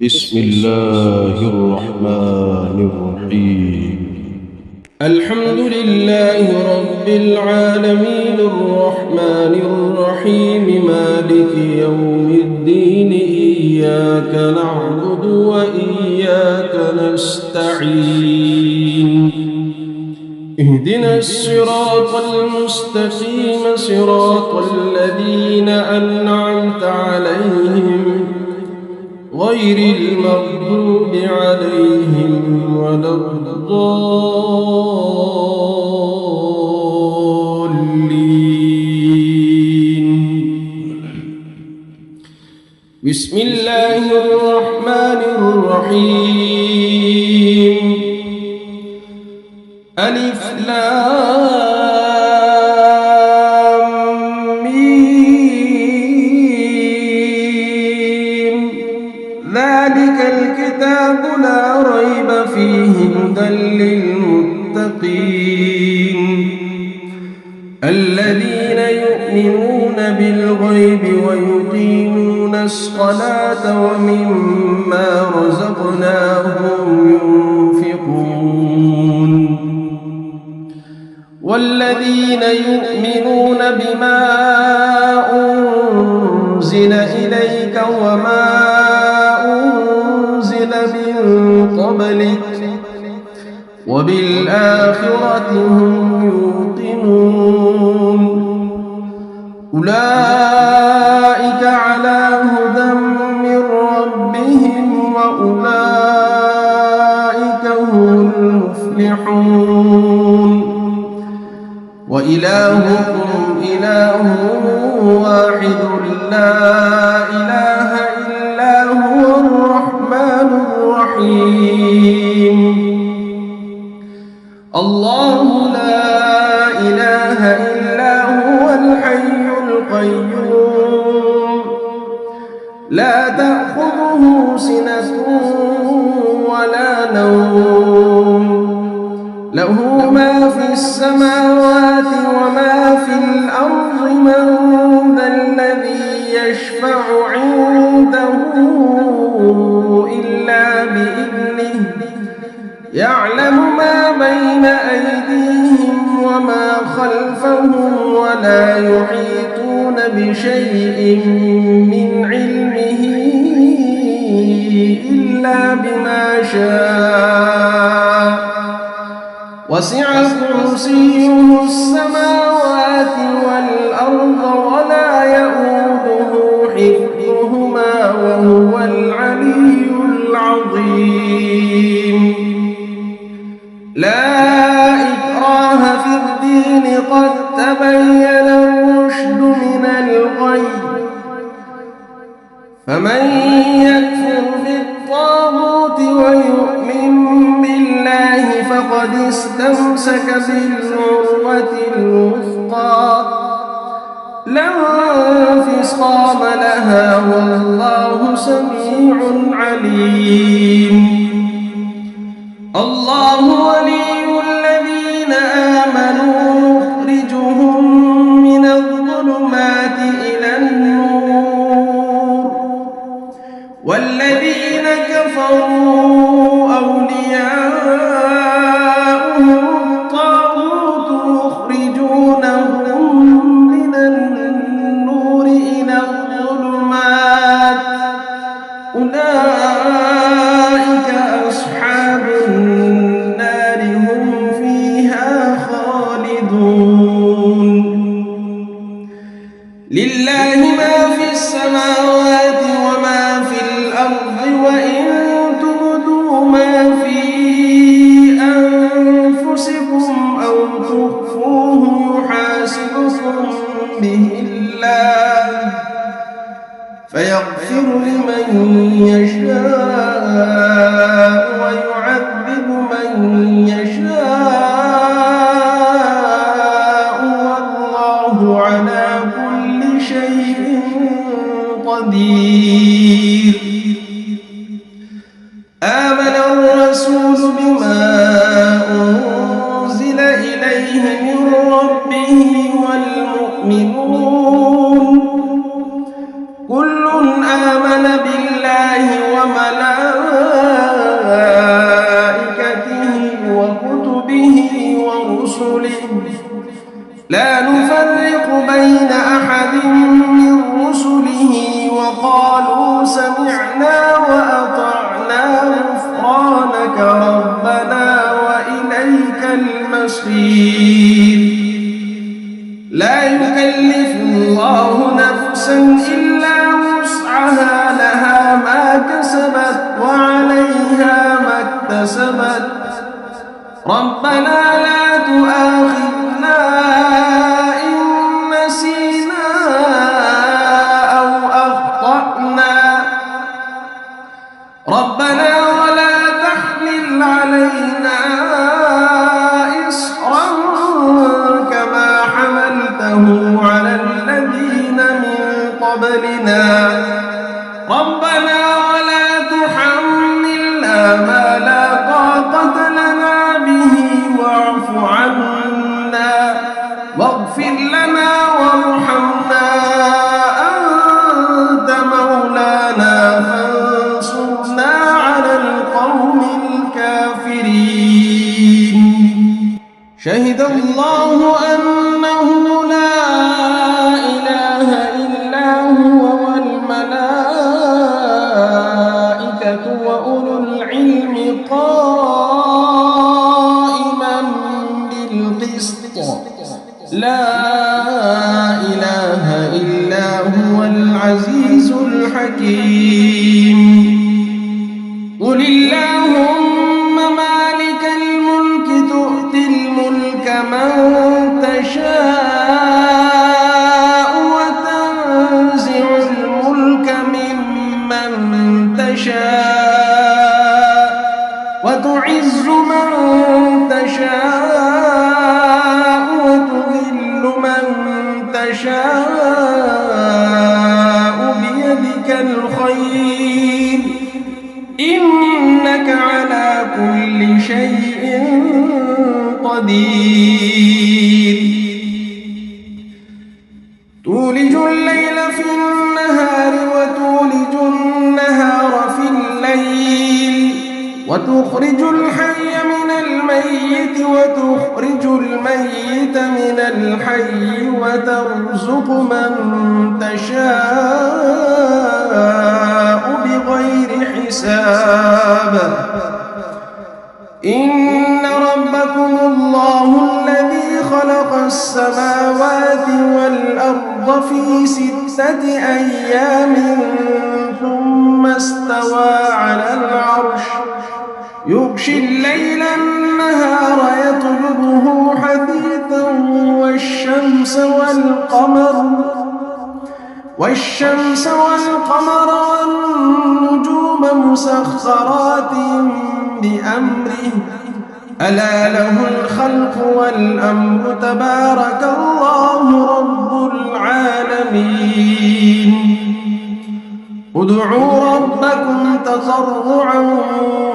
بسم الله الرحمن الرحيم. الحمد لله رب العالمين الرحمن الرحيم مالك يوم الدين إياك نعبد وإياك نستعين اهدنا الصراط المستقيم صراط الذين أنعمت عليهم غير المغضوب عليهم ولا الضالين. بسم الله الرحمن الرحيم. ألف لام ميم. ذلك الكتاب لا ريب فيه هدى للمتقين الذين يؤمنون بالغيب ويقيمون الصلاة ومما رزقناهم ينفقون والذين يؤمنون بما أنزل إليك وما أنزل من قبلك وبالآخرة هم يوقنون أولئك على هدى من ربهم وأولئك هم المفلحون وإلهكم إله واحد لا إله إلا هو الرحمن الرحيم. الله لا إله إلا هو الحي القيوم لا تأخذه سنة ولا نوم له ما في السماوات وما في الأرض من ذا الذي يشفع عنده إلا بإذنه يعلم ما بين أيديهم وما خلفهم ولا يحيطون بشيء من علمه إلا بما شاء وسع كرسيه السماوات والأرض ولا يؤوده حفظهما وهو العلي العظيم. لا إكراه في الدين قد تبين الرشد من الغي فمن يكفر بالطاغوت ويؤمن بالله فقد استمسك بالعروة الوثقى لا انفصام لها والله سميع عليم. الله ولي الذين آمنوا يخرجهم من الظلمات إلى النور والذين كفروا أولياؤهم الطاغوت يخرجونهم من النور إلى الظلمات أولئك أصحاب النار هم فيها خالدون. لله ما في السماوات وما في الأرض وإن تبدوا ما في أنفسكم أو تخفوه يحاسبكم به الله فيغفر لمن يشاء ويعذب من يشاء والله على كل شيء قدير. آمن الرسول بما أنزل إليه من ربه والمؤمنون كل آمن بالله وملائكته ربنا لا تؤاخذنا إن نسينا أو أخطأنا ربنا ولا تحمل علينا إصرا كما حملته على الذين من قبلنا ربنا ولا تحملنا ما لا طاقة لنا به واعف عنا واغفر لنا وارحمنا أنت مولانا فانصرنا على القوم الكافرين شهد الله أنه لا إله إلا هو والملائكة وأولو العلم قائما بالقسط لا إله إلا هو العزيز الحكيم قل اللهم مالك الملك تؤتي الملك من تشاء وتنزع الملك ممن تشاء وتعز من تشاء وتذل من تشاء بيدك الخير إنك على كل شيء قدير تولج الليل في النهار وتولج النهار في الليل وتخرج الحي من الميت وتخرج الميت من الحي وترزق من تشاء بغير حساب إن ربكم الله الذي خلق السماوات والأرض في 6 أيام ثم استوى على العرش يغشي الليل النهار يطلبه حثيثا والشمس والقمر والنجوم مسخرات بأمره ألا له الخلق والأمر تبارك الله رب العالمين ادعوا ربكم تضرعا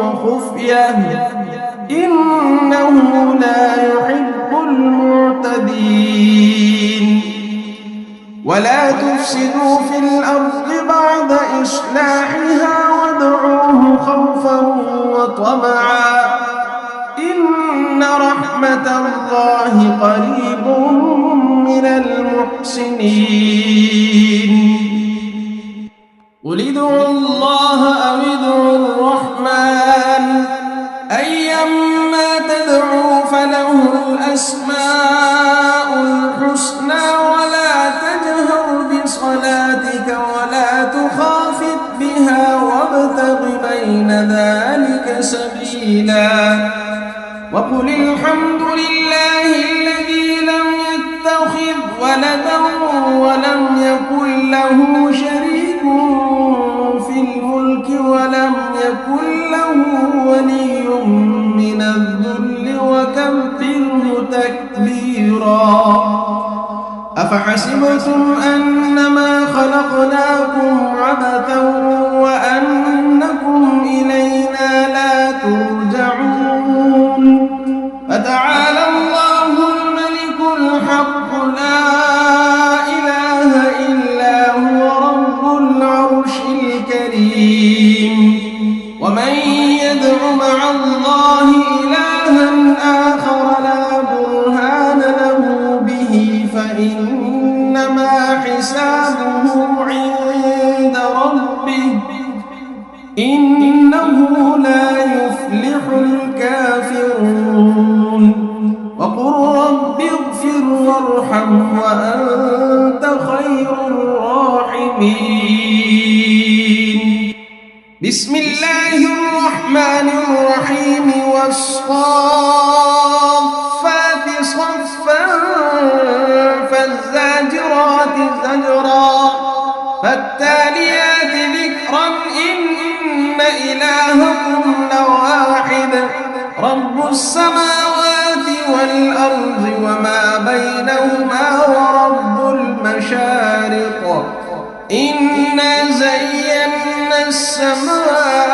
وخفية إنه لا يحب المعتدين ولا تفسدوا في الأرض بعد إصلاحها وادعوه خوفا وطمعا إن رحمة الله قريب من المحسنين قل ادعوا الله أو ادعوا الرحمن أيما تدعوا فله الأسماء الحسنى ولا تجهر بصلاتك ولا تخافت بها وابتغ بين ذلك سبيلا وقل الحمد لله الذي لم يتخذ ولدا ولم يكن له شريك في الملك ولم يكن له ولي من الذل وكبره تكبيرا أفحسبتم أنما خلقناكم عبثا وأنكم إلينا لا ترجعون فتعالى الله الملك الحق لا إله إلا هو رب العرش الكريم ومن يدع مع الله إلها آخر لا برهان له به فإنما حسابه عند ربه إنه لا يفلح الكافرون وقل رب اغفر وارحم وأنت خير الراحمين بسم الله الرحمن الرحيم والصافات صفا فالزاجرات زجرا فالتاليات ذكرا إن إلهكم لواحد رب السماوات والأرض وما بينهما ورب المشارق إنا زينا السماء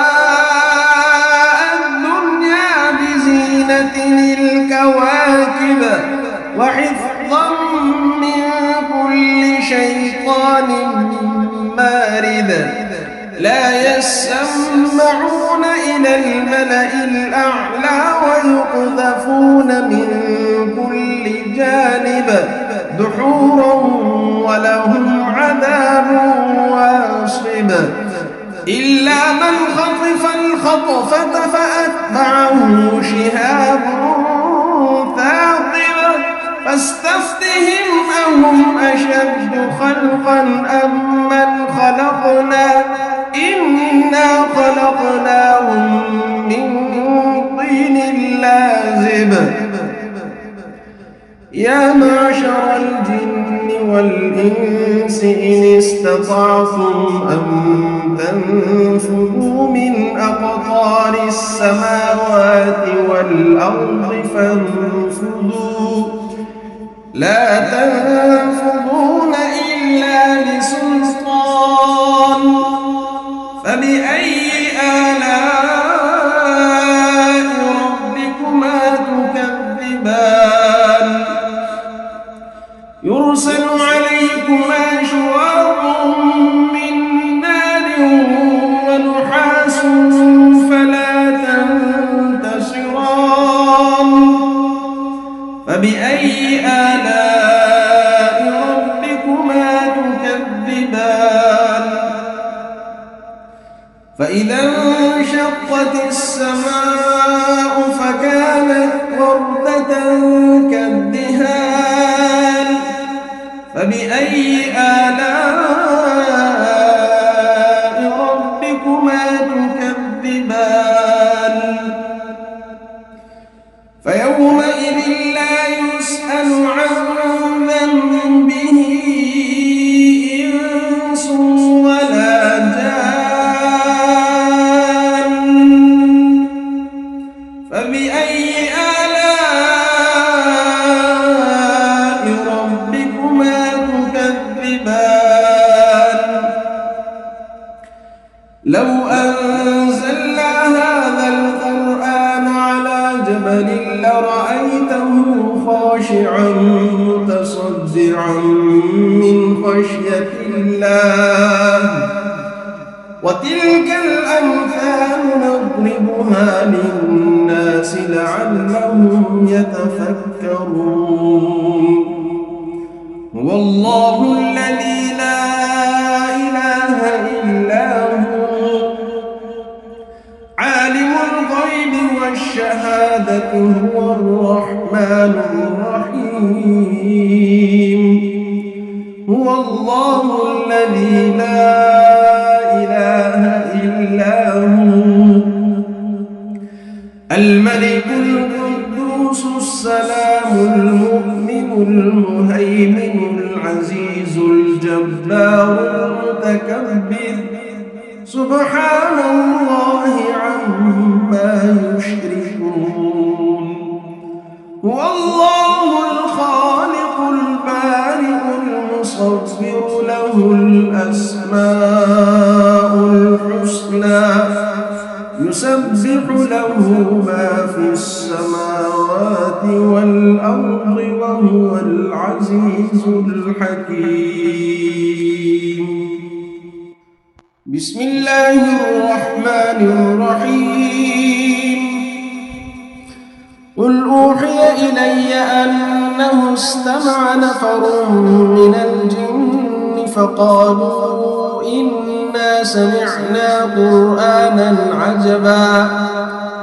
الدنيا بزينة الكواكب وحفظا من كل شيطان مارد لا يسمعون إلى الملأ الأعلى ويقذفون من كل جانب دحورا ولهم عذاب واصب إلا من خطف الخطفة فأتبعه شهاب ثاقب فاستفتهم أهم أشد خلقا أم من خلقنا إنا خلقناهم من طين لازب يا معشر الجن والإنس إن استطعتم أن تنفذوا من أقطار السماوات والأرض فانفذوا لا تنفذون إلا بسلطان فبأي آلاء ربكما تكذبان يرسل عليكما شواظ من نار ونحاس فلا تنتصران فبأي آلاء ربكما تكذبان فإذا انشقت السماء فكانت وردة كالدهان فبأي آلاء ربكما تكذبان فيومئذ لا يسأل عن ذنبه إنس ولا جان فبأي آلاء ربكما تكذبان لو أنزلنا هذا القرآن على جبل لرأيته خاشعا متصدعا من خشية الله وتلك الأمثال نضربها للناس لعلهم يتفكرون هو الله الذي لا إله إلا هو عالم الغيب والشهادة هو الرحمن الرحيم هو الله الذي لا إله إلا هو الملك القدوس السلام المؤمن المهيمن العزيز الجبار المتكبر سبحان الله عما يشركون هو الله الخالق البارئ المصور له الأسماء الحسنى يسبح له ما في السماوات والأرض وهو العزيز الحكيم بسم الله الرحمن الرحيم قل أوحي إلي أنه استمع نفر من الجن فقالوا إنا سمعنا قرآنا عجبا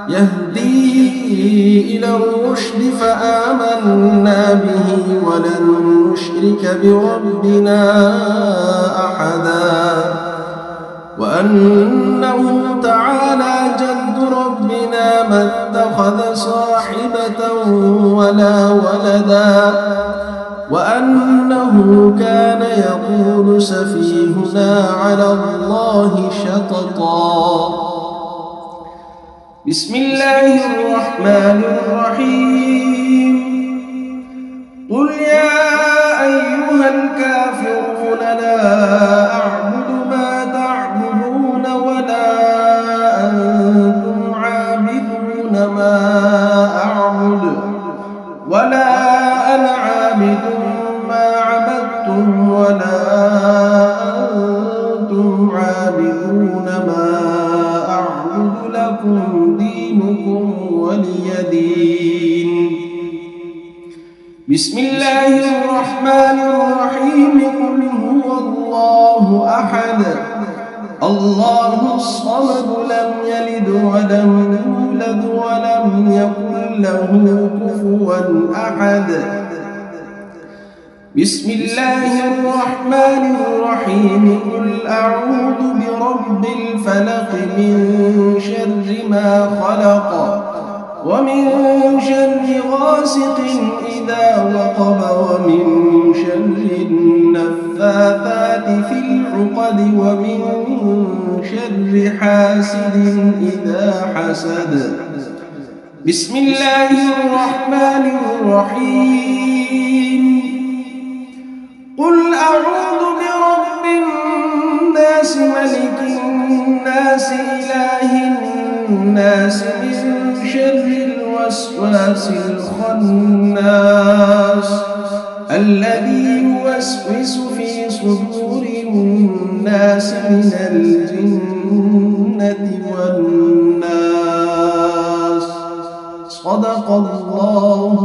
يهدي إلى الرشد فآمنا به ولن نشرك بربنا أحدا وأنه تعالى جد ربنا ما اتخذ صاحبة ولا ولدا وأنه كان يقول سفيهنا على الله شططا. بسم الله الرحمن الرحيم. قل يا أيها الكافرون لا أعبد ما تعبدون ولا أنتم عابدون ما أعبد ولا أنا عابد ما عبدتم ولا أنتم عابدون ما أعبد لكم دينكم ولي دين. بسم الله الرحمن الرحيم. قل هو الله أحد الله الصمد لم يلد ولم يولد ولم يكن له كفوا أحد. بسم الله الرحمن الرحيم. قل أعوذ برب الفلق من شر ما خلق ومن شر غاسق إذا وقب ومن شر النفاثات في العقد ومن شر حاسد إذا حسد. بسم الله الرحمن الرحيم. قل أعوذ برب الناس ملك الناس إله الناس من شر الوسواس الخناس الذي يوسوس في صدور الناس من الجنة والناس. صدق الله